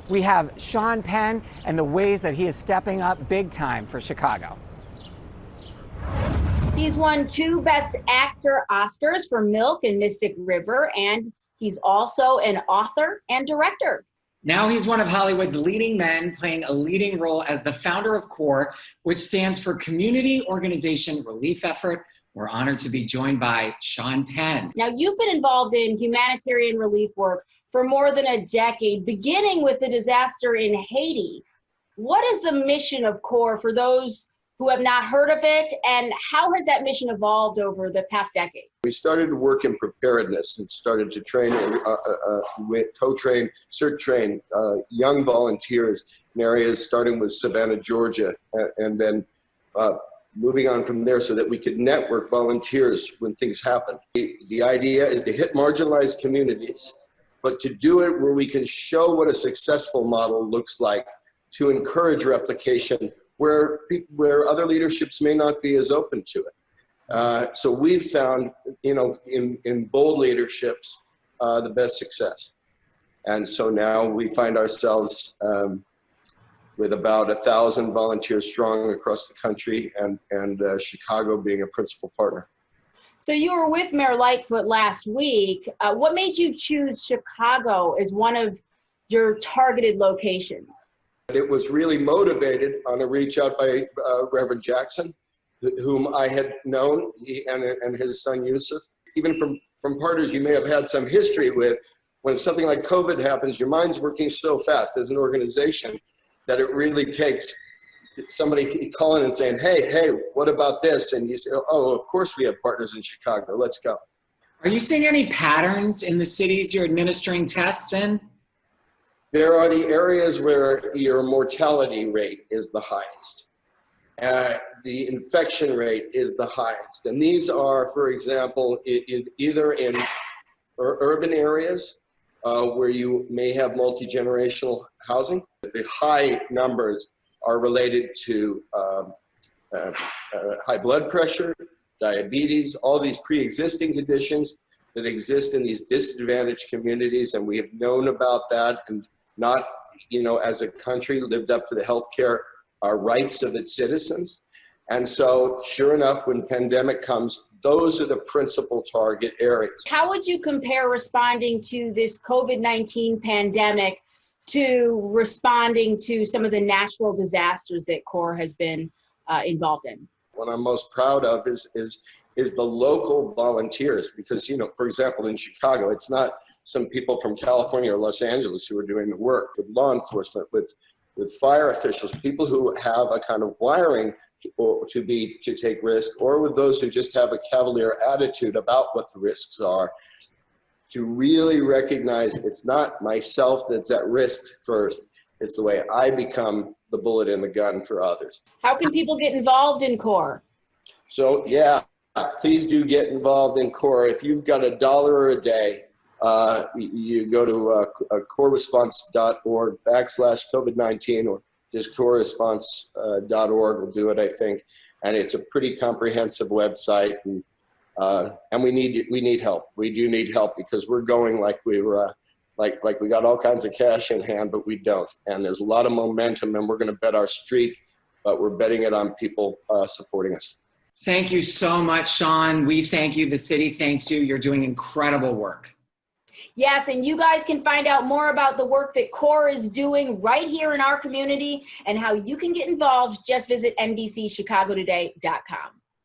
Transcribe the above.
We have Sean Penn and the ways that he is stepping up big time for Chicago. He's won 2 Best Actor Oscars for Milk and Mystic River, and he's also an author and director. Now he's one of Hollywood's leading men, playing a leading role as the founder of CORE, which stands for Community Organization Relief Effort. We're honored to be joined by Sean Penn. Now, you've been involved in humanitarian relief work for more than a decade, beginning with the disaster in Haiti. What is the mission of CORE for those who have not heard of it, and how has that mission evolved over the past decade? We started to work in preparedness and started to train, co-train, CERT-train young volunteers in areas starting with Savannah, Georgia, and then moving on from there so that we could network volunteers when things happen. The idea is to hit marginalized communities, but to do it where we can show what a successful model looks like, to encourage replication where other leaderships may not be as open to it. So we've found, in bold leaderships, the best success. And so now we find ourselves with about 1,000 volunteers strong across the country, and Chicago being a principal partner. So you were with Mayor Lightfoot last week. What made you choose Chicago as one of your targeted locations? It was really motivated on a reach out by Reverend Jackson, whom I had known, and his son Yusuf. Even from partners you may have had some history with, when something like COVID happens, your mind's working so fast as an organization that it really takes somebody calling and saying, hey, what about this? And you say, oh, of course we have partners in Chicago, let's go. Are you seeing any patterns in the cities you're administering tests in? There are the areas where your mortality rate is the highest. The infection rate is the highest. And these are, for example, either in urban areas where you may have multi-generational housing. The high numbers are related to high blood pressure, diabetes, all these pre-existing conditions that exist in these disadvantaged communities. And we have known about that and not, as a country, lived up to the healthcare rights of its citizens. And so, sure enough, when pandemic comes, those are the principal target areas. How would you compare responding to this COVID-19 pandemic to responding to some of the natural disasters that CORE has been involved in? What I'm most proud of is the local volunteers, because, for example, in Chicago, it's not some people from California or Los Angeles who are doing the work, with law enforcement, with fire officials, people who have a kind of wiring to take risk, or with those who just have a cavalier attitude about what the risks are, to really recognize it's not myself that's at risk first, it's the way I become the bullet in the gun for others. How can people get involved in CORE? So yeah, please do get involved in CORE. If you've got $1 a day, you go to coreresponse.org/COVID-19, or just coreresponse.org will do it, I think. And it's a pretty comprehensive website, and we need help. We do need help, because we're going like we were like we got all kinds of cash in hand, but we don't. And there's a lot of momentum, and we're going to bet our streak, but we're betting it on people supporting us. Thank you so much, Sean. We thank you. The city thanks you. You're doing incredible work. Yes, and you guys can find out more about the work that CORE is doing right here in our community and how you can get involved. Just visit NBCChicagoToday.com.